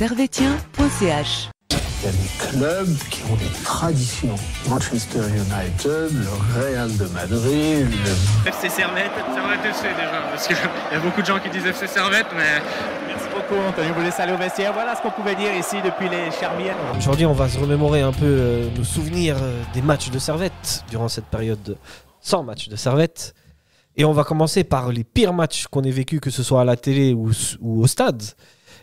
servetien.ch. Il y a des clubs qui ont des traditions. Manchester United, le Real de Madrid, le FC Servette FC déjà, parce qu'il y a beaucoup de gens qui disent FC Servette, mais... Merci beaucoup Anthony, vous laissez aller au vestiaire. Voilà ce qu'on pouvait dire ici depuis les Charmières. Aujourd'hui, on va se remémorer un peu nos souvenirs des matchs de Servette durant cette période sans match de Servette. Et on va commencer par les pires matchs qu'on ait vécu, que ce soit à la télé ou au stade.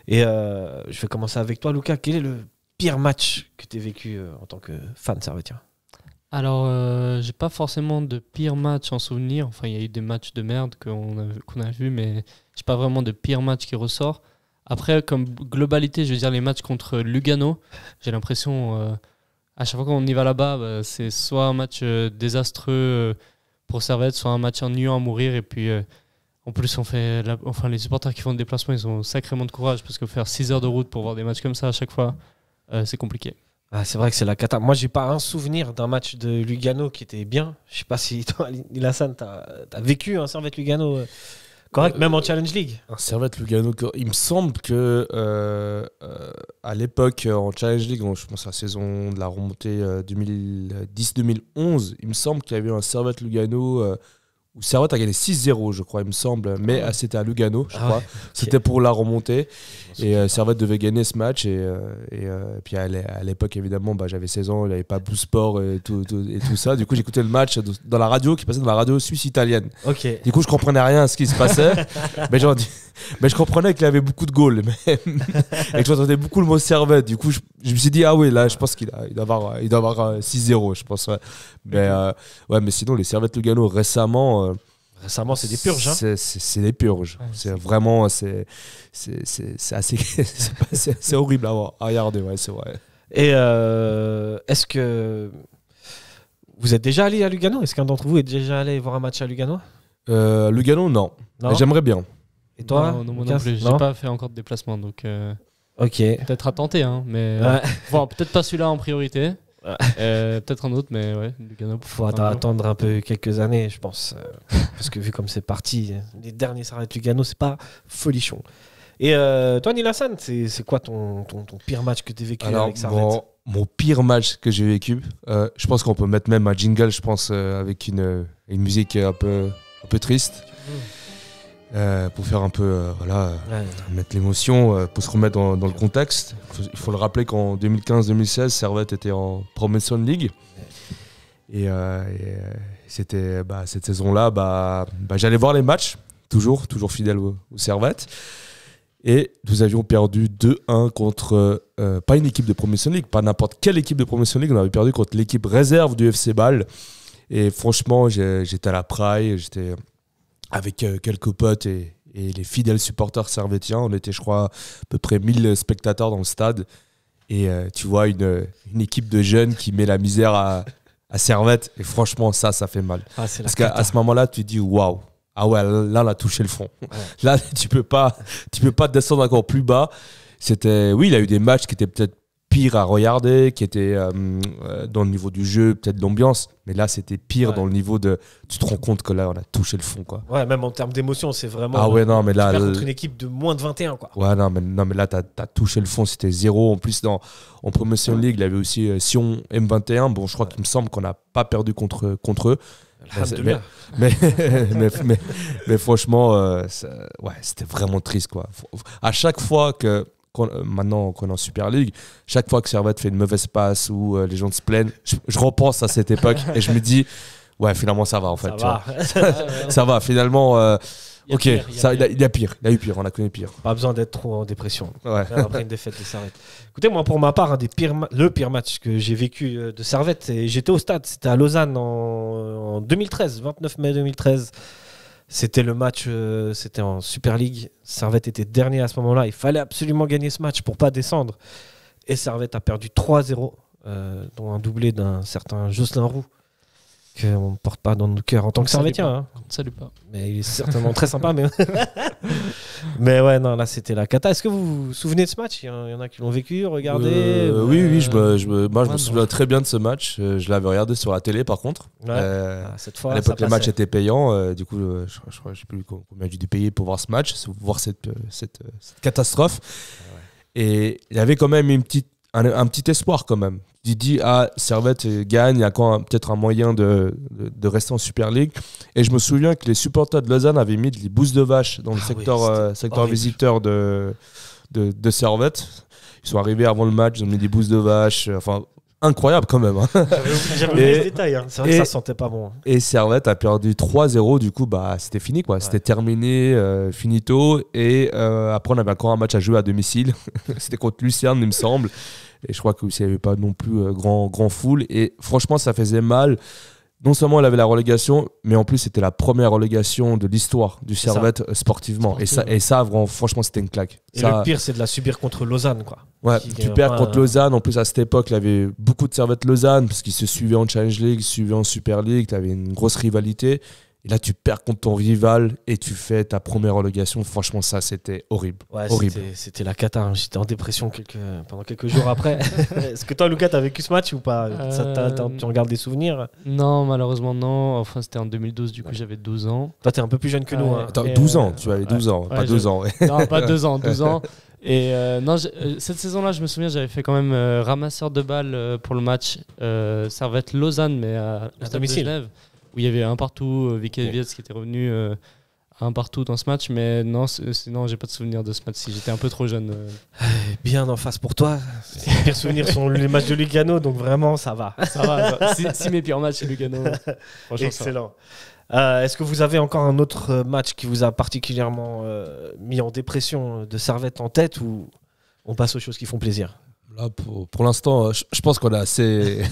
Et je vais commencer avec toi, Lucas. Quel est le pire match que tu as vécu en tant que fan servétien? Alors, j'ai pas forcément de pire match en souvenir. Enfin, il y a eu des matchs de merde qu'on a vus, mais j'ai pas vraiment de pire match qui ressort. Après, comme globalité, je veux dire les matchs contre Lugano, j'ai l'impression, à chaque fois qu'on y va là-bas, c'est soit un match désastreux pour Servette, soit un match ennuyant à mourir. Et puis, en plus, les supporters qui font le déplacement, ils ont sacrément de courage, parce que faire 6 heures de route pour voir des matchs comme ça à chaque fois, c'est compliqué. Ah, c'est vrai que c'est la cata. Moi, j'ai pas un souvenir d'un match de Lugano qui était bien. Je sais pas si toi, Nilassan, t'as vécu un Servette Lugano correct, même en Challenge League. Un Servette Lugano, il me semble que à l'époque en Challenge League, je pense à la saison de la remontée 2010-2011, il me semble qu'il y avait eu un Servette Lugano où Servette a gagné 6-0, je crois, il me semble, mais c'était à Lugano, je crois. Okay. C'était pour la remontée. Et Servette devait gagner ce match. Et puis à l'époque, évidemment, j'avais 16 ans, il n'y avait pas Blue Sport et tout ça. Du coup, j'écoutais le match dans la radio, qui passait dans la radio suisse italienne. Okay. Du coup, je comprenais rien à ce qui se passait. mais je comprenais qu'il avait beaucoup de goals. Et que j'entendais beaucoup le mot Servette. Du coup, je me suis dit, ah oui, là, je pense qu'il doit avoir 6-0, je pense. Ouais. Mais sinon, les Servette Lugano récemment, c'est des purges. Hein. C'est des purges. Ouais, c'est vraiment. C'est horrible à regarder, ouais, c'est vrai. Et est-ce que vous êtes déjà allé à Lugano? Est-ce qu'un d'entre vous est déjà allé voir un match à Lugano? Lugano, non. Mais j'aimerais bien. Et toi? Non, moi non plus. J'ai pas fait encore de déplacement, donc. Ok. Peut-être à tenter, hein, mais bon, peut-être pas celui-là en priorité. Peut-être un autre, mais ouais, Lugano. Faut attendre un peu quelques années, je pense, parce que vu comme c'est parti, les derniers Servette Lugano, c'est pas folichon. Et toi, Nilassan, c'est quoi ton pire match que tu as vécu avec Servette? Mon pire match que j'ai vécu, je pense qu'on peut mettre même un jingle, je pense, avec une musique un peu triste. Pour faire un peu, mettre l'émotion, pour se remettre dans le contexte. Il faut le rappeler qu'en 2015-2016, Servette était en Promotion League. Et c'était cette saison-là, j'allais voir les matchs, toujours fidèle au Servette. Et nous avions perdu 2-1 contre, pas une équipe de Promotion League, pas n'importe quelle équipe de Promotion League, on avait perdu contre l'équipe réserve du FC Bâle. Et franchement, j'étais à la praille, j'étais avec quelques potes et les fidèles supporters servétiens. On était, je crois, à peu près 1000 spectateurs dans le stade. Et tu vois une équipe de jeunes qui met la misère à Servette. Et franchement, ça fait mal. Parce qu'à ce moment-là, tu te dis waouh. Ah ouais, là, on a touché le fond. Ouais. Là, tu peux pas descendre encore plus bas. Oui, il y a eu des matchs qui étaient peut-être pire à regarder, qui était dans le niveau du jeu, peut-être l'ambiance, mais là c'était pire dans le niveau de... Tu te rends compte que là on a touché le fond, quoi. Ouais, même en termes d'émotion, c'est vraiment... Ah ouais, non, mais là... contre une équipe de moins de 21, quoi. Ouais, non, mais là t'as touché le fond, c'était 0. En plus, en Promotion League, il y avait aussi Sion M21. Bon, je crois qu'il me semble qu'on n'a pas perdu contre eux. Mais franchement, c'était vraiment triste, quoi. À chaque fois maintenant qu'on est en Super League, chaque fois que Servette fait une mauvaise passe ou les gens se plaignent, je repense à cette époque et je me dis ouais, finalement ça va en fait. Ça va finalement. Il y a pire, il y a eu pire, on a connu pire. Pas besoin d'être trop en dépression après une défaite de Servette. Écoutez, moi pour ma part, le pire match que j'ai vécu de Servette, j'étais au stade, c'était à Lausanne en 2013, 29 mai 2013. C'était le match, c'était en Super League. Servette était dernier à ce moment-là. Il fallait absolument gagner ce match pour ne pas descendre. Et Servette a perdu 3-0, dont un doublé d'un certain Jocelyn Roux, qu'on ne porte pas dans nos cœurs en tant que Servettien. Hein. Salut pas. Mais il est certainement très sympa. Mais ouais, non, là c'était la cata. Est-ce que vous vous souvenez de ce match? Il y en a qui l'ont vécu, regardé Oui, je me souviens très bien de ce match. Je l'avais regardé sur la télé par contre. Cette fois, à l'époque, les matchs étaient payants. Du coup, je ne sais plus combien j'ai dû payer pour voir ce match, voir cette catastrophe. Et il y avait quand même un petit espoir quand même. Tu dis, Servette gagne, il y a peut-être un moyen de rester en Super League. Et je me souviens que les supporters de Lausanne avaient mis des bousses de vache dans le secteur visiteur de Servette. Ils sont arrivés avant le match, ils ont mis des bousses de vache. Enfin, incroyable quand même. Hein. J'avais oublié ce détail. Hein. C'est vrai que ça sentait pas bon. Et Servette a perdu 3-0. Du coup, c'était fini, quoi. Ouais. C'était terminé, finito. Et après, on avait encore un match à jouer à domicile. C'était contre Lucerne, il me semble. Et je crois qu'il n'y avait pas non plus grand foule. Et franchement, ça faisait mal. Non seulement elle avait la relégation, mais en plus, c'était la première relégation de l'histoire du Servette sportivement. Et ça, franchement, c'était une claque. Et le pire, c'est de la subir contre Lausanne, quoi. Ouais, tu perds contre Lausanne. En plus, à cette époque, il y avait beaucoup de Servette Lausanne, parce qu'ils se suivaient en Challenge League, se suivaient en Super League. Tu avais une grosse rivalité. Et là, tu perds contre ton rival et tu fais ta première relégation. Franchement, ça, c'était horrible. Ouais, horrible. C'était la cata. Hein. J'étais en dépression pendant quelques jours après. Est-ce que toi, Lucas, t'as vécu ce match ou pas ? Tu en gardes des souvenirs ? Non, malheureusement, non. Enfin, c'était en 2012, du coup, j'avais 12 ans. Toi, t'es un peu plus jeune que nous. Hein. Attends, 12 ans, tu avais 12 ans, pas 2 ans. Ouais. Non, pas 2 ans, 12 ans. Et non, cette saison-là, je me souviens, j'avais fait quand même ramasseur de balles pour le match Servette-Lausanne, mais à domicile. Genève, où il y avait un partout, Vicky Vietz qui était revenu un partout dans ce match, mais non, j'ai pas de souvenir de ce match-ci. J'étais un peu trop jeune. Bien en face pour toi. Les pires souvenirs sont les matchs de Lugano, donc vraiment, ça va. Ça va. Si mes pires matchs, c'est Lugano. Excellent. Est-ce que vous avez encore un autre match qui vous a particulièrement mis en dépression de Servette en tête, ou on passe aux choses qui font plaisir ? Là, pour l'instant, je pense qu'on a assez,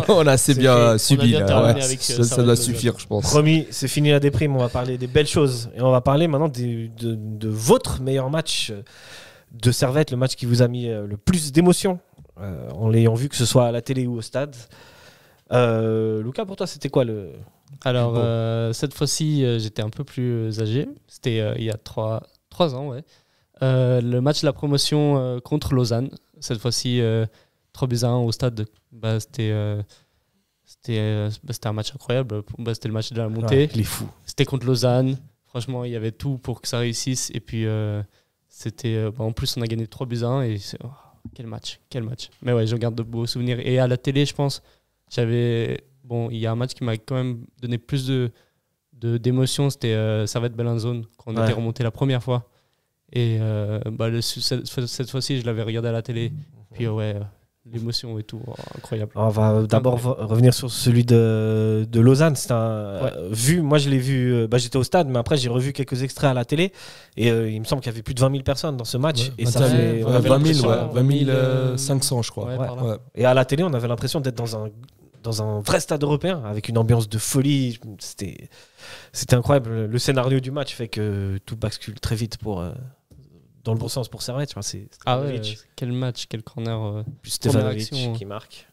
on a assez bien subi. Là, ça doit suffire, je pense. Promis, c'est fini la déprime. On va parler des belles choses. Et on va parler maintenant de votre meilleur match de Servette, le match qui vous a mis le plus d'émotion, en l'ayant vu, que ce soit à la télé ou au stade. Lucas, pour toi, c'était quoi le... Alors, cette fois-ci, j'étais un peu plus âgé. C'était il y a 3 ans, ouais. Le match de la promotion contre Lausanne. Cette fois-ci, 3-1 au stade. C'était un match incroyable. C'était le match de la montée. Ouais, il est fou. C'était contre Lausanne. Franchement, il y avait tout pour que ça réussisse. Et puis, en plus, on a gagné 3-1. Et quel match. Mais ouais, je garde de beaux souvenirs. Et à la télé, je pense, il y a un match qui m'a quand même donné plus d'émotion. C'était Servette Bellinzone, quand on était remonté la première fois. Et cette fois-ci, je l'avais regardé à la télé. Puis l'émotion et tout, incroyable. On va d'abord revenir sur celui de Lausanne. Moi, je l'ai vu, j'étais au stade, mais après, j'ai revu quelques extraits à la télé. Et il me semble qu'il y avait plus de 20 000 personnes dans ce match. Et ça fait 20 500, je crois. Ouais. Et à la télé, on avait l'impression d'être dans un vrai stade européen, avec une ambiance de folie. C'était incroyable. Le scénario du match fait que tout bascule très vite dans le bon sens pour Servette. Quel match, quel corner. Plus Stefanovic qui marque.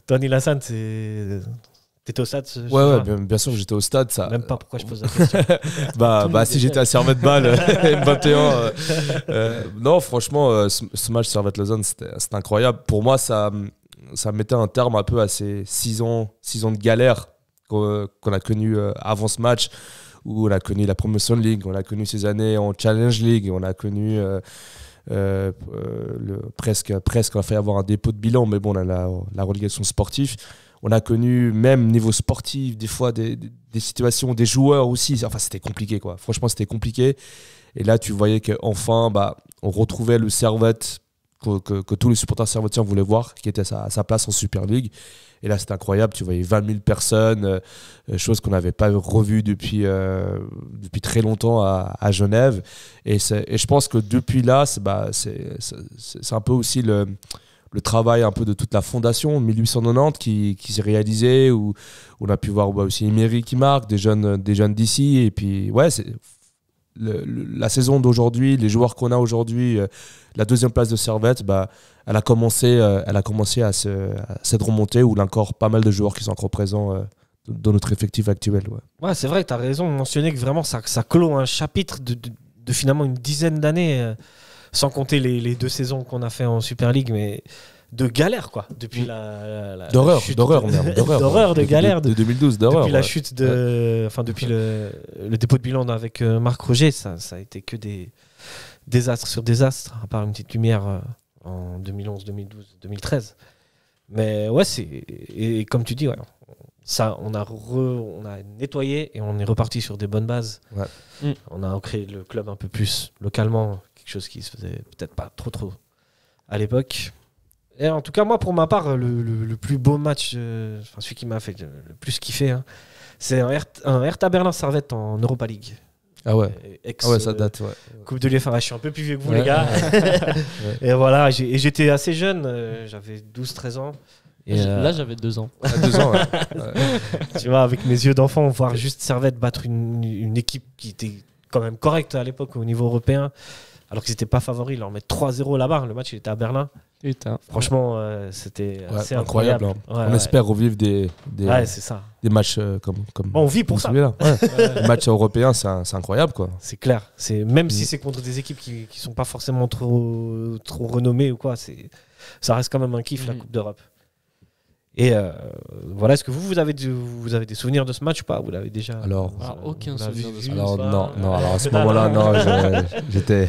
Tony Lassan, t'étais au stade bien sûr que j'étais au stade. Ça... Même pas pourquoi je pose la question. Si j'étais à Servette Bâle M21. Non, franchement, ce match Servette-Lausanne, c'était incroyable. Pour moi, ça mettait un terme un peu à ces 6 ans de galère qu'on a connu avant ce match, où on a connu la Promotion League, on a connu ces années en Challenge League, on a connu presque on a fait avoir un dépôt de bilan, mais bon, on a la relégation sportive. On a connu, même niveau sportif, des fois des situations, des joueurs aussi. Enfin, c'était compliqué, quoi. Franchement, c'était compliqué. Et là, tu voyais qu'enfin, on retrouvait le Servette que tous les supporters servettiens voulaient voir, qui était à sa place en Super League. Et là, c'était incroyable. Tu voyais 20 000 personnes, chose qu'on n'avait pas revue depuis très longtemps à Genève. Et je pense que depuis là, c'est un peu aussi le travail un peu de toute la fondation 1890 qui s'est réalisé, où on a pu voir aussi Emery qui marque, des jeunes d'ici. Et puis, c'est la saison d'aujourd'hui, les joueurs qu'on a aujourd'hui, la deuxième place de Servette, elle a commencé à cette remontée, où il y a encore pas mal de joueurs qui sont encore présents dans notre effectif actuel. Ouais, c'est vrai, tu as raison de mentionner que vraiment ça clôt un chapitre de finalement une dizaine d'années, sans compter les 2 saisons qu'on a fait en Super League, mais de galère, quoi, depuis d'horreur, de galère de 2012, d'horreur, depuis la chute depuis le dépôt de bilan avec Marc Roger. Ça a été que des désastre sur désastre, à part une petite lumière en 2011, 2012, 2013. Mais ouais, et comme tu dis, ouais, ça, on a nettoyé et on est reparti sur des bonnes bases. Ouais. On a créé le club un peu plus localement, quelque chose qui se faisait peut-être pas trop à l'époque. Et en tout cas, moi, pour ma part, le plus beau match, celui qui m'a fait le plus kiffer, hein, c'est un Hertha Berlin Servette en Europa League. Ah ouais. Ça date, ouais. Coupe de l'UEFA. Je suis un peu plus vieux que vous, Ouais. les gars. Ouais. Et voilà, j'étais assez jeune, j'avais 12-13 ans. Et Là, j'avais 2 ans. À 2 ans, ouais. Ouais. tu vois, avec mes yeux d'enfant, voir juste Servette battre une équipe qui était quand même correcte à l'époque au niveau européen, alors qu'ils n'étaient pas favoris, leur mettre 3-0 là-bas. Le match, il était à Berlin. Putain. Franchement, c'était assez incroyable. incroyable. Hein. On espère revivre des c'est ça. matchs comme Bon, on vit pour ça. celui-là. Ouais. Les matchs européens, c'est incroyable, quoi. C'est clair. Même si c'est contre des équipes qui sont pas forcément trop renommées ou quoi, ça reste quand même un kiff, la Coupe d'Europe. Et voilà, est-ce que vous avez des souvenirs de ce match ou pas? Vous l'avez déjà? Alors, aucun souvenir de ce alors match. non, alors à ce moment-là, non, j'étais.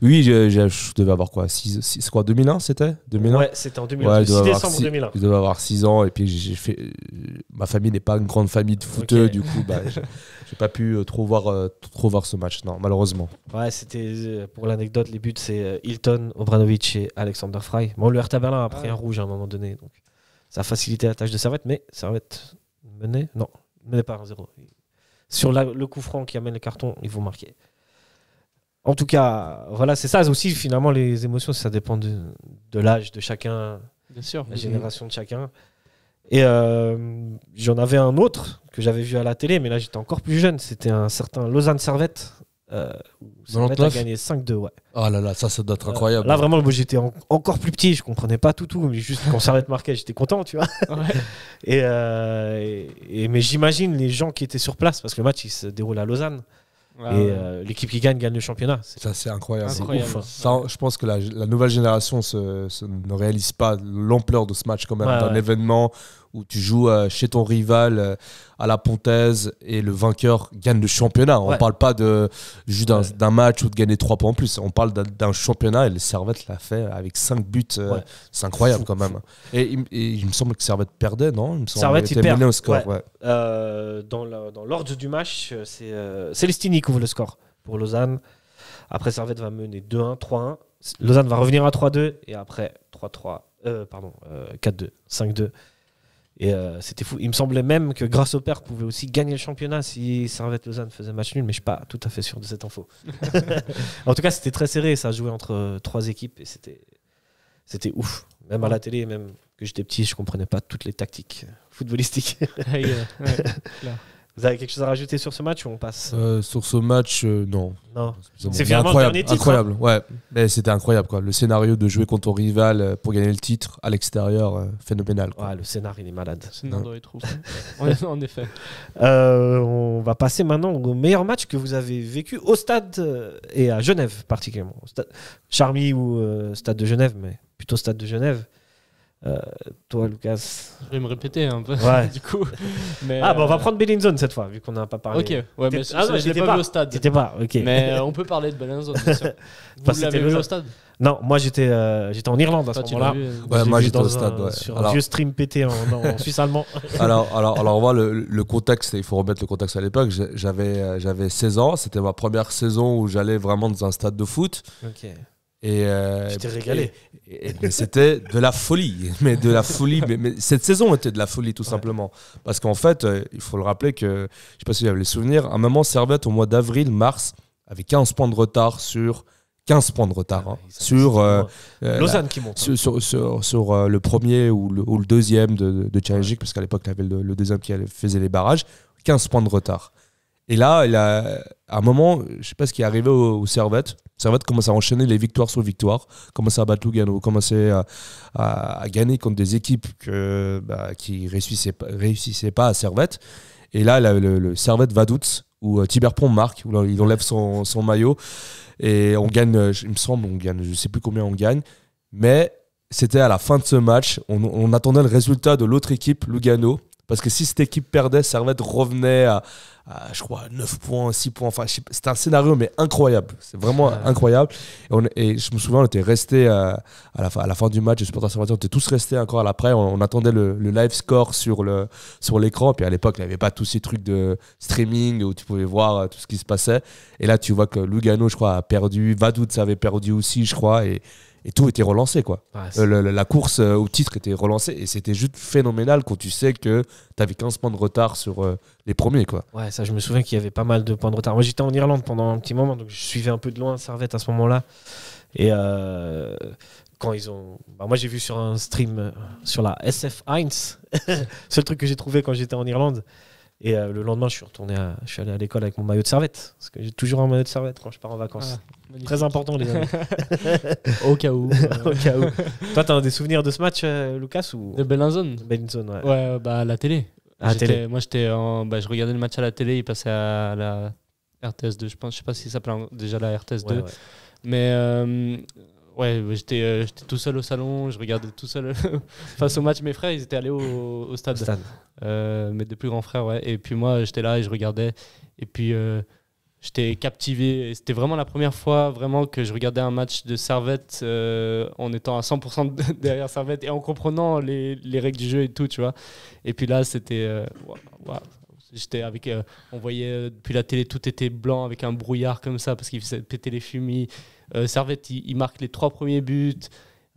Oui, je devais avoir quoi, 2001, c'était 2001. Ouais, c'était en 2001. Ouais, 6 décembre 2001. Je devais avoir 6 ans et puis ma famille n'est pas une grande famille de footeux, Ok. du coup, j'ai pas pu trop voir ce match, non, malheureusement. Ouais, c'était pour l'anecdote, les buts c'est Hilton, Obranovic et Alexander Frey. Bon, le Hertha Berlin a pris un rouge à un moment donné, donc ça a facilité la tâche de Servette, mais Servette menait pas 1-0. Sur le coup franc qui amène le carton, ils vont marquer. En tout cas, voilà, c'est ça aussi, finalement, les émotions, ça dépend de l'âge de chacun, Bien sûr. la génération de chacun. Et j'en avais un autre que j'avais vu à la télé, mais là j'étais encore plus jeune, c'était un certain Lausanne-Servette. Servette a 99? gagné 5-2, ouais. Oh là là, ça doit être incroyable. Là, vraiment, moi, j'étais encore plus petit, je comprenais pas tout, mais juste quand Servette marquait, j'étais content, tu vois. Ouais. Mais j'imagine les gens qui étaient sur place, parce que le match, il se déroule à Lausanne. L'équipe qui gagne le championnat. Ça, c'est incroyable. C'est Incroyable. ouf, hein. Ça, je pense que la nouvelle génération ne réalise pas l'ampleur de ce match quand même, d'un événement où tu joues chez ton rival à la Pontaise et le vainqueur gagne le championnat. On ne parle pas juste d'un match ou de gagner 3 points en plus. On parle d'un championnat et le Servette l'a fait avec 5 buts. C'est incroyable quand même. Et il me semble que Servette perdait, non? Il me semble Servette, qu'il il était perd. mené au score. Ouais. Dans l'ordre du match, c'est Celestini qui ouvre le score pour Lausanne. Après, Servette va mener 2-1, 3-1. Lausanne va revenir à 3-2 et après 4-2, 5-2. Et c'était fou. Il me semblait même que grâce au père pouvait aussi gagner le championnat si Servette-Lausanne faisait match nul, mais je suis pas tout à fait sûr de cette info. En tout cas, c'était très serré. Ça jouait entre 3 équipes et c'était ouf. Même à la télé, même que j'étais petit, je comprenais pas toutes les tactiques footballistiques. Clair. Vous avez quelque chose à rajouter sur ce match ou on passe? Sur ce match, non. Non. Mais C'est finalement incroyable, le dernier titre. incroyable. Ouais, mais c'était incroyable quoi. Le scénario de jouer contre ton rival pour gagner le titre à l'extérieur, phénoménal. Quoi. Ouais, le scénario, il est malade. C'est Nando et Trousse. En effet. On va passer maintenant au meilleur match que vous avez vécu au stade et à Genève particulièrement. Charmy ou stade de Genève, mais plutôt stade de Genève. Toi, Lucas. Je vais me répéter un peu, Ouais. du coup. Mais, On va prendre Bellinzone cette fois, vu qu'on n'a pas parlé. Ok, ouais, mais non, je l'ai pas vu au stade. T'étais pas, ok. Mais on peut parler de Bellinzone, bien sûr. Vous c'était l'avez vu Lausanne. au stade? Non, moi j'étais en Irlande à ce Toi, tu moment-là. l'as vu, Ouais, Je l'ai moi vu j'étais dans au stade. Ouais. sur un Alors, vieux stream pété en suisse allemand. alors voir le contexte, il faut remettre le contexte à l'époque. J'avais 16 ans, c'était ma première saison où j'allais vraiment dans un stade de foot. Ok. Et Tu t'es régalé. mais c'était de la folie, mais de la folie. Mais cette saison était de la folie tout simplement, parce qu'en fait, il faut le rappeler que je sais pas si vous avez les souvenirs. À un moment, Servette au mois d'avril, mars, avait 15 points de retard sur 15 points de retard sur Lausanne qui monte. sur le premier ou le deuxième de Challenge League, parce qu'à l'époque, il y avait le deuxième qui faisait les barrages. 15 points de retard. Et là, à un moment, je ne sais pas ce qui est arrivé au Servette. Servette commence à enchaîner les victoires sur victoires, commence à battre Lugano, commence à gagner contre des équipes qui ne réussissaient pas à Servette. Et là, le Servette Vaduz, où Tiberpont marque, où il enlève son maillot. Et on gagne, il me semble, je ne sais plus combien on gagne. Mais c'était à la fin de ce match. On attendait le résultat de l'autre équipe, Lugano. Parce que si cette équipe perdait, Servette revenait je crois, 9 points, 6 points. Enfin, c'était un scénario, mais incroyable. C'est vraiment incroyable. Et je me souviens, on était restés à la fin du match, les supporters servateurs, on était tous restés encore à l'après. On attendait le live score sur l'écran. Puis à l'époque, il n'y avait pas tous ces trucs de streaming où tu pouvais voir tout ce qui se passait. Et là, tu vois que Lugano, je crois, a perdu. Vaduz avait perdu aussi, je crois. Et tout était relancé, quoi. La course au titre était relancée et c'était juste phénoménal quand tu sais que tu avais 15 points de retard sur les premiers, quoi. Ouais, ça, je me souviens qu'il y avait pas mal de points de retard. Moi, j'étais en Irlande pendant un petit moment, donc je suivais un peu de loin Servette à ce moment-là. Et quand ils ont... moi, j'ai vu sur un stream sur la SF1, seul truc que j'ai trouvé quand j'étais en Irlande. Et le lendemain, je suis allé à l'école avec mon maillot de Servette. Parce que j'ai toujours un maillot de Servette quand je pars en vacances. Très important, les amis. Au cas où. Au cas où. Toi, t'as des souvenirs de ce match, Lucas ou... De Bellinzone. Bellinzone, ouais. Ouais, à la télé. Moi, je regardais le match à la télé, il passait à la RTS2. Je sais pas si ça s'appelait déjà la RTS2. Ouais. Mais j'étais tout seul au salon, je regardais tout seul face au match. Mes frères, ils étaient allés au stade. Mes deux plus grands frères, ouais. Et puis moi, j'étais là et je regardais. Et puis j'étais captivé. Et c'était vraiment la première fois vraiment que je regardais un match de Servette en étant à 100% derrière Servette et en comprenant les règles du jeu et tout, tu vois. Et puis là, c'était... J'étais avec, on voyait depuis la télé, tout était blanc avec un brouillard comme ça parce qu'il faisait péter les fumis. Servette, il marque les 3 premiers buts.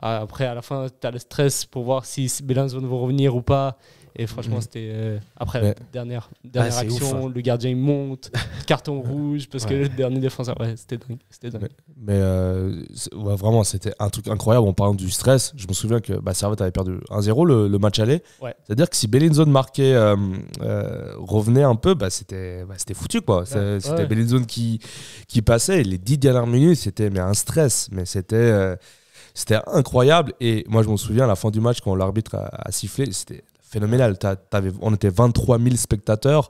Après, à la fin, tu as le stress pour voir si Bellinzone va revenir ou pas. Et franchement, c'était... après, dernière action, le gardien il monte, carton rouge parce que le dernier défenseur... Ouais, c'était dingue. Mais vraiment, c'était un truc incroyable. En parlant du stress, je me souviens que Servette avait perdu 1-0 le match aller. Ouais. C'est-à-dire que si Bellinzone marquait, revenait un peu, c'était foutu, quoi. C'était Bellinzone qui passait. Et les 10 dernières minutes, c'était un stress. Mais c'était incroyable. Et moi, je me souviens, à la fin du match, quand l'arbitre a sifflé, c'était phénoménal. On était 23 000 spectateurs.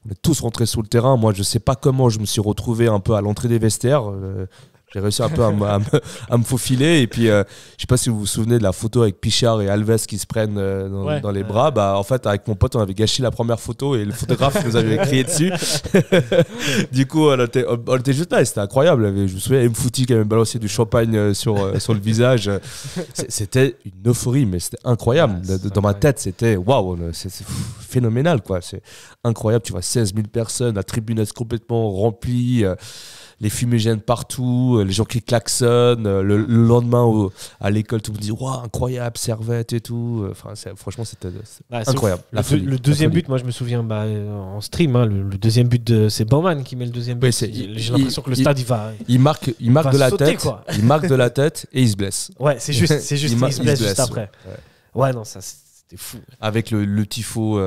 On est tous rentrés sur le terrain. Moi, je ne sais pas comment je me suis retrouvé un peu à l'entrée des vestiaires. J'ai réussi un peu à me faufiler. Et puis, je ne sais pas si vous vous souvenez de la photo avec Pichard et Alves qui se prennent dans les bras. En fait, avec mon pote, on avait gâché la première photo et le photographe nous avait crié dessus. Du coup, on était juste là. C'était incroyable. Je me souviens, Mfouti qui avait balancé du champagne sur le visage. C'était une euphorie, mais c'était incroyable. Dans ma tête, c'était waouh, c'est phénoménal, quoi. C'est incroyable. Tu vois, 16 000 personnes, la tribune est complètement remplie. Les fumigènes partout, les gens qui klaxonnent, le lendemain à l'école, tout le monde dit waouh, incroyable, Servette et tout. Enfin, franchement, c'était incroyable. Le deuxième but, moi je me souviens en stream, le deuxième but, c'est Baumann qui met le deuxième but. J'ai l'impression que le stade il marque de la tête, quoi. Il marque de la tête et il se blesse. Ouais, c'est juste, il se blesse juste après. Ouais, non, ça c'était fou. Avec le tifo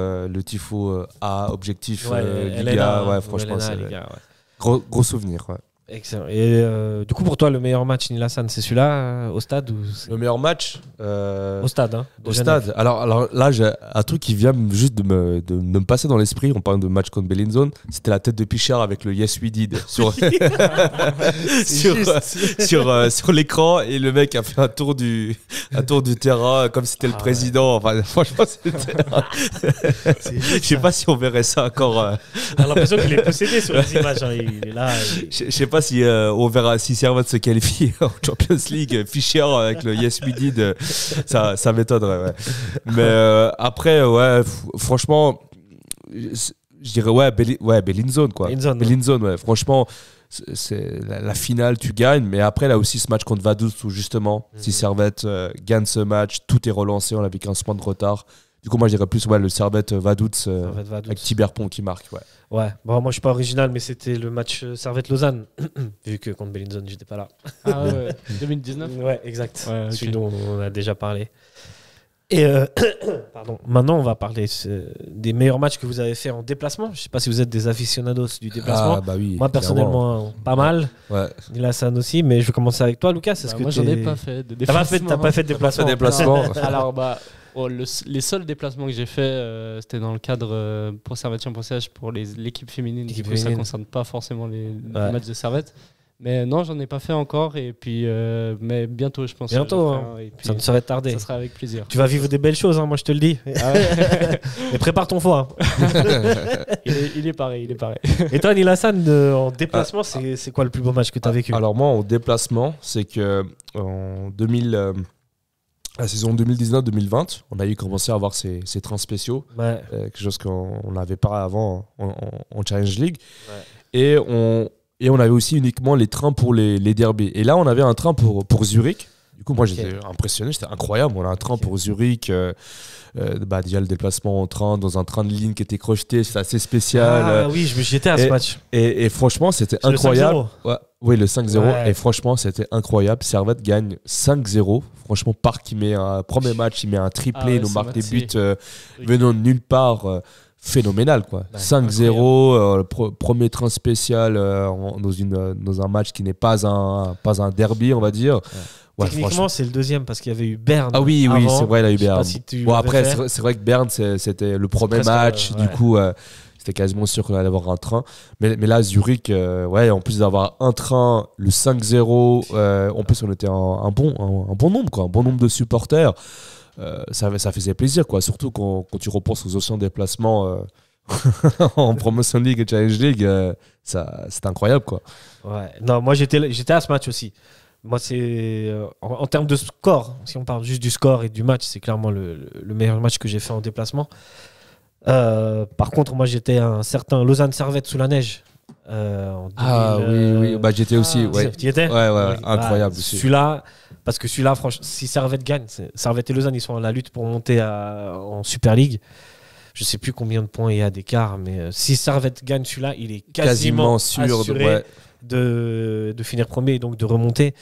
A, objectif Liga, ouais, franchement, c'est gros souvenir, ouais. Excellent. Et du coup, pour toi, le meilleur match, Nilassan, c'est celui-là au stade ou le meilleur match au stade, hein, au stade. Alors là, j'ai un truc qui vient juste de me passer dans l'esprit. On parle de match contre Bellinzone. C'était la tête de Pichard avec le Yes We Did sur l'écran et le mec a fait un tour du terrain comme si c'était le président. Enfin, franchement, c'était. Je sais pas si on verrait ça encore. J'ai l'impression qu'il est possédé sur les images. Hein. Il est là. Je sais pas si on verra si Servette se qualifie en Champions League. Fischer avec le Yes We Did, ça m'étonnerait. Ouais. Mais après, ouais, franchement, je dirais Bellinzone, quoi. Bellinzone, ouais. Franchement, c'est la finale, tu gagnes. Mais après, là aussi, ce match contre Vaduz où justement, si Servette gagne ce match, tout est relancé. On avait 15 points de retard. Du coup, moi, je dirais plus le Servette Vaduz avec Tiberpont qui marque. Ouais. Bon, moi, je suis pas original, mais c'était le match Servette-Lausanne. Vu que contre Bellinzone, j'étais pas là. Ah ouais, 2019. Ouais, exact. Ouais, okay. Celui dont on a déjà parlé. Et pardon. Maintenant, on va parler des meilleurs matchs que vous avez fait en déplacement. Je sais pas si vous êtes des aficionados du déplacement. Ah, bah oui, moi, personnellement, pas mal. Ouais. Nilassan aussi, mais je vais commencer avec toi, Lucas. Moi, j'en ai pas fait de déplacement. T'as pas fait de déplacement. Alors, les seuls déplacements que j'ai fait, c'était dans le cadre pour Servette-Champions pour l'équipe féminine. Du coup, ça ne concerne pas forcément les matchs de Servette. Mais non, j'en ai pas fait encore. Et puis, mais bientôt, je pense. Bientôt, que je vais hein. faire, et puis, Ça ne saurait tarder. ça sera avec plaisir. Tu vas vivre des belles choses, hein, moi je te le dis. Mais prépare ton foie. Il est pareil, il est pareil. Et toi, Neil Hassan, en déplacement, c'est quoi le plus beau match que tu as vécu? Alors moi, en déplacement, c'est que en la saison 2019-2020, on a eu commencé à avoir ces trains spéciaux, Ouais. quelque chose qu'on n'avait pas avant en Challenge League. Ouais. Et on avait aussi uniquement les trains pour les derbies. Et là, on avait un train pour Zurich. Du coup, moi, j'étais impressionné, c'était incroyable. On a un train pour Zurich. Déjà, le déplacement en train, dans un train de ligne qui était crocheté, c'était assez spécial. Ah oui, j'étais à ce match. Et franchement, c'était C'est le incroyable. 5-0. Ouais, oui, le 5-0. Ouais. Et franchement, c'était incroyable. Servette gagne 5-0. Franchement, Park, il met un premier match, il met un triplé, il nous marque des buts venant de nulle part. Phénoménal, quoi. Ouais, 5-0, premier train spécial dans un match qui n'est pas un derby, on va dire. Ouais, Techniquement, c'est le deuxième parce qu'il y avait eu Berne. Ah oui, avant. c'est vrai, il a eu Je sais pas Berne. si tu Bon, l'avais après, fait. c'est vrai que Berne, c'était le premier presque, match. ouais. Du coup, c'était quasiment sûr qu'on allait avoir un train. Mais là, Zurich, en plus d'avoir un train, le 5-0, en plus, on était un bon nombre, quoi. Un bon nombre de supporters. Ça faisait plaisir, quoi. Surtout quand tu repenses aux anciens déplacements en Promotion League et Challenge League, c'était incroyable, quoi. Ouais. Non, moi j'étais à ce match aussi. Moi, c'est en termes de score, si on parle juste du score et du match, c'est clairement le meilleur match que j'ai fait en déplacement. Par contre, moi j'étais à un certain Lausanne Servette sous la neige. En 2000, oui. Bah, j'étais aussi. Ouais. Tu y étais? Ouais, incroyable aussi. Celui-là, parce que celui-là, franchement, si Servette gagne, Servette et Lausanne, ils sont à la lutte pour monter en Super League. Je sais plus combien de points il y a d'écart, mais si Servette gagne celui-là, il est quasiment sûr assuré de finir premier et donc de remonter.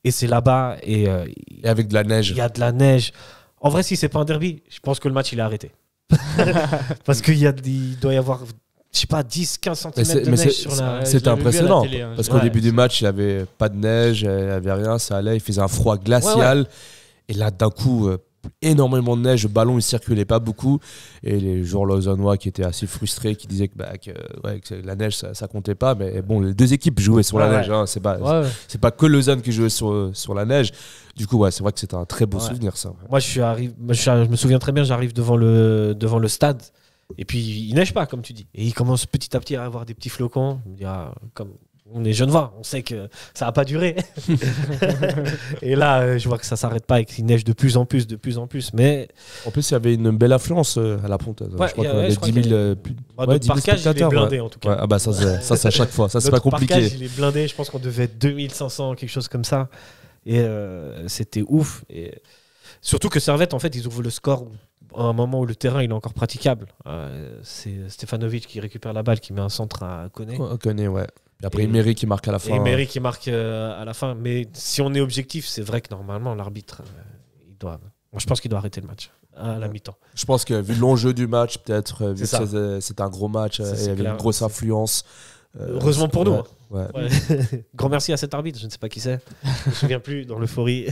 Et c'est là-bas. Et avec de la neige. Il y a de la neige. En vrai, si c'est pas un derby, je pense que le match il est arrêté. Parce qu'il doit y avoir, je sais pas, 10-15 cm de neige sur la. C'était impressionnant. Télé, hein. Parce qu'au début du match, il n'y avait pas de neige, il n'y avait rien, ça allait, il faisait un froid glacial. Ouais. Et là, d'un coup, énormément de neige, le ballon il circulait pas beaucoup. Et les joueurs lausannois qui étaient assez frustrés, qui disaient que la neige ça comptait pas. Mais bon, les deux équipes jouaient sur la neige. Hein. C'est pas que Lausanne qui jouait sur la neige. Du coup, c'est vrai que c'était un très beau souvenir, ça. Moi, je me souviens très bien, j'arrive devant le stade. Et puis, il neige pas, comme tu dis. Et il commence petit à petit à avoir des petits flocons. Je me dis, comme on est Genevois, on sait que ça va pas durer. Et là, je vois que ça s'arrête pas et qu'il neige de plus en plus. Mais en plus, il y avait une belle affluence à la Ponte. Je crois qu'on avait 10 000 notre parkage, il est blindé, en tout cas. Ouais, ça, c'est à chaque fois. Ça, c'est pas compliqué. Notre parkage, il est blindé. Je pense qu'on devait être 2500, quelque chose comme ça. Et c'était ouf. Et surtout que Servette, en fait, ils ouvrent le score à un moment où le terrain il est encore praticable. C'est Stefanovic qui récupère la balle, qui met un centre à Koné. Koné, ouais. Et après, Emery qui marque à la fin. Emery qui marque à la fin. Mais si on est objectif, c'est vrai que normalement, l'arbitre, moi, je pense qu'il doit arrêter le match à la mi-temps. Je pense que vu l'enjeu du match, peut-être, vu que c'est un gros match, il y avait une grosse influence. Heureusement pour nous. Ouais. Grand merci à cet arbitre, je ne sais pas qui c'est. Je ne me souviens plus, dans l'euphorie.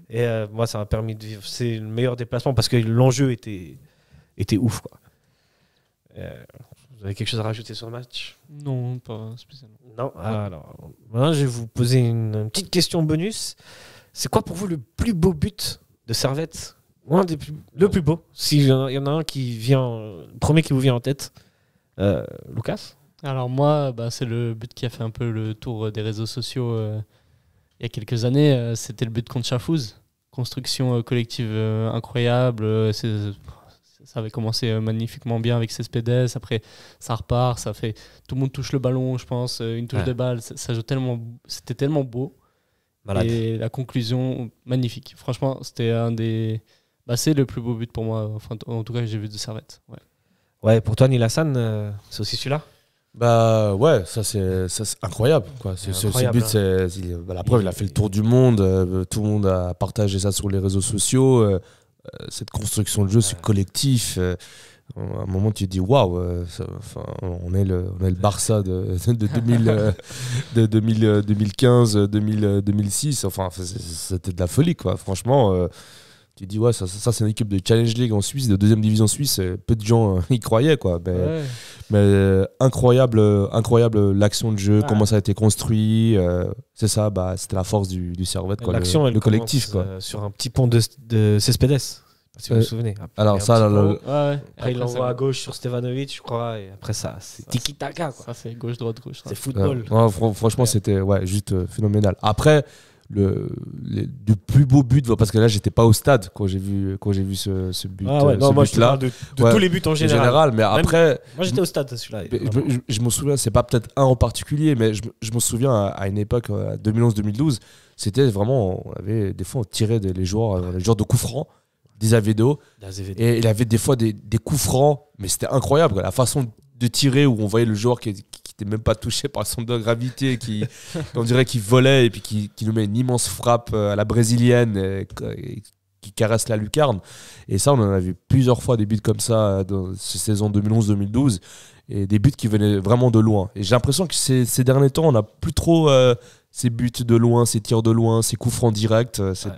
Et moi, ça m'a permis de vivre. C'est le meilleur déplacement parce que l'enjeu était ouf, quoi. Vous avez quelque chose à rajouter sur le match? Non, pas spécialement. Non. Alors, maintenant, je vais vous poser une petite question bonus. C'est quoi pour vous le plus beau but de Servette? Le plus beau. S'il y en a un qui vient, le premier qui vous vient en tête, Lucas? Alors moi, c'est le but qui a fait un peu le tour des réseaux sociaux il y a quelques années. C'était le but contre Chafouz. Construction collective incroyable. Ça avait commencé magnifiquement bien avec Cespedes. Après, ça repart. Tout le monde touche le ballon, je pense. Une touche de balle. Ça joue tellement. C'était tellement beau. Malade. Et la conclusion, magnifique. Franchement, c'était un des. C'est le plus beau but pour moi. Enfin, en tout cas, que j'ai vu de Servette. Ouais, pour toi, Neil Hassan, c'est aussi celui-là? Ça c'est incroyable, quoi. Ce but, la preuve, il a fait le tour du monde. Tout le monde a partagé ça sur les réseaux sociaux. Cette construction de jeu, ce collectif. À un moment, tu te dis waouh, on est le Barça de 2015, 2006. Enfin, c'était de la folie, quoi. Franchement, tu dis, ouais, ça c'est une équipe de Challenge League en Suisse, de 2e division suisse. Peu de gens y croyaient, quoi. Mais incroyable l'action de jeu, comment ça a été construit. C'est ça, c'était la force du Servette, quoi. L'action, le collectif, quoi. Sur un petit pont de Cespedes. Si vous vous souvenez. Alors ça, après il l'envoie à gauche sur Stevanovic, je crois, et après ça, c'est tiki-taka. Ça fait gauche-droite. C'est football. Franchement, c'était juste phénoménal. Après, le plus beau but, parce que là, j'étais pas au stade quand j'ai vu ce but. Moi, je te parle de tous les buts en général. Mais après, moi, j'étais au stade, celui-là. Je me souviens, c'est pas peut-être un en particulier, mais je me souviens à une époque, 2011-2012, c'était vraiment, des fois, on tirait les joueurs de coups francs. D'Azevedo. Et il avait des fois des coups francs, mais c'était incroyable, quoi. La façon de tirer où on voyait le joueur qui n'était même pas touché par son de gravité, on dirait qu'il volait et puis qui nous met une immense frappe à la brésilienne et qui caresse la lucarne. Et ça, on en a vu plusieurs fois des buts comme ça dans cette saison 2011-2012 et des buts qui venaient vraiment de loin. Et j'ai l'impression que ces derniers temps, on n'a plus trop ces buts de loin, ces tirs de loin, ces coups francs directs. C'est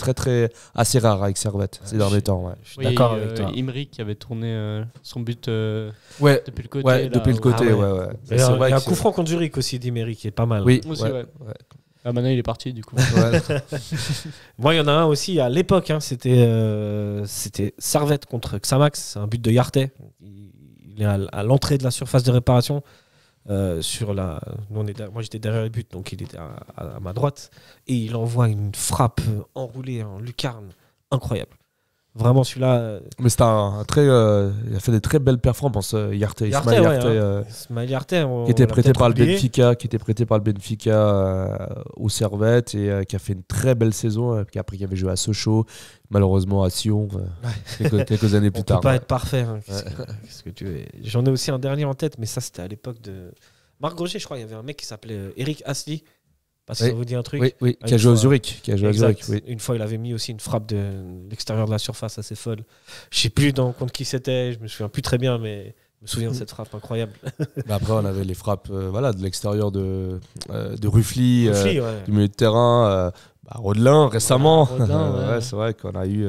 assez rare avec Servette ces derniers temps. Ouais. Je suis d'accord avec toi. Imri qui avait tourné son but depuis le côté. Ouais, depuis le côté, ouais. Il y a un coup franc contre Zurich aussi d'Imri qui est pas mal. Oui, aussi, ouais. Maintenant, il est parti, du coup. Moi, il y en a un aussi à l'époque. C'était Servette contre Xamax. C'est un but de Yartet. Il est à l'entrée de la surface de réparation. Moi, j'étais derrière le but, donc il était à ma droite. Et il envoie une frappe enroulée en lucarne incroyable. Vraiment, celui-là. Mais c'était il a fait des très belles performances, Yartet. Ismaël Yartet, qui était prêté par le Benfica, au Servette et qui a fait une très belle saison. Après, il avait joué à Sochaux, malheureusement à Sion, quelques années plus tard. On peut pas être parfait. Qu'est-ce que tu veux. J'en ai aussi un dernier en tête, mais ça, c'était à l'époque de Marc Roger, je crois. Il y avait un mec qui s'appelait Eric Asli. Ça vous dit un truc. Oui, qui a joué à Zurich. Une fois, il avait mis aussi une frappe de l'extérieur de la surface assez folle. Je ne sais plus contre qui c'était, je me souviens plus très bien, mais je me souviens de cette frappe incroyable. Après, on avait les frappes de l'extérieur de Ruffly, du milieu de terrain, Rodelin récemment. C'est vrai qu'on a eu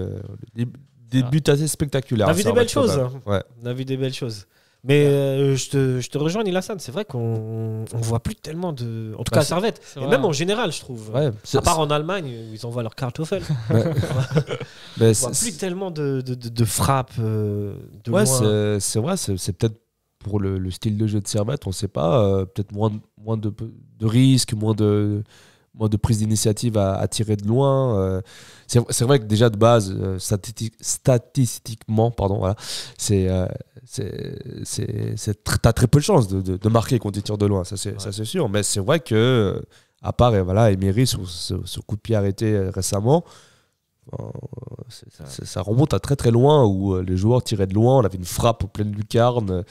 des buts assez spectaculaires. On a vu des belles choses. On a vu des belles choses. Mais je te rejoins, Nilassan. C'est vrai qu'on voit plus tellement de. En tout cas, à Servette. Et même en général, je trouve. À part en Allemagne, où ils envoient leur Kartoffel. On voit plus tellement de frappes. Loin. C'est vrai. C'est peut-être pour le style de jeu de Servette, on ne sait pas. Peut-être moins de risques, moins de prise d'initiative à tirer de loin. C'est vrai que déjà de base, statistiquement, t'as très peu de chances de marquer quand tu tires de loin, ça c'est sûr. Mais c'est vrai que, à part Emery sur ce coup de pied arrêté récemment, ça remonte à très très loin où les joueurs tiraient de loin. On avait une frappe au pleine lucarne.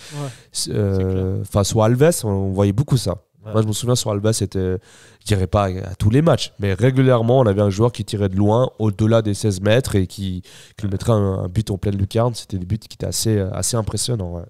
Sur Alves, on voyait beaucoup ça. Ouais. Moi, je me souviens sur Alba, je dirais pas à tous les matchs, mais régulièrement, on avait un joueur qui tirait de loin, au-delà des 16 mètres, et qui nous mettrait un but en pleine lucarne. C'était des buts qui étaient assez impressionnants. Ouais.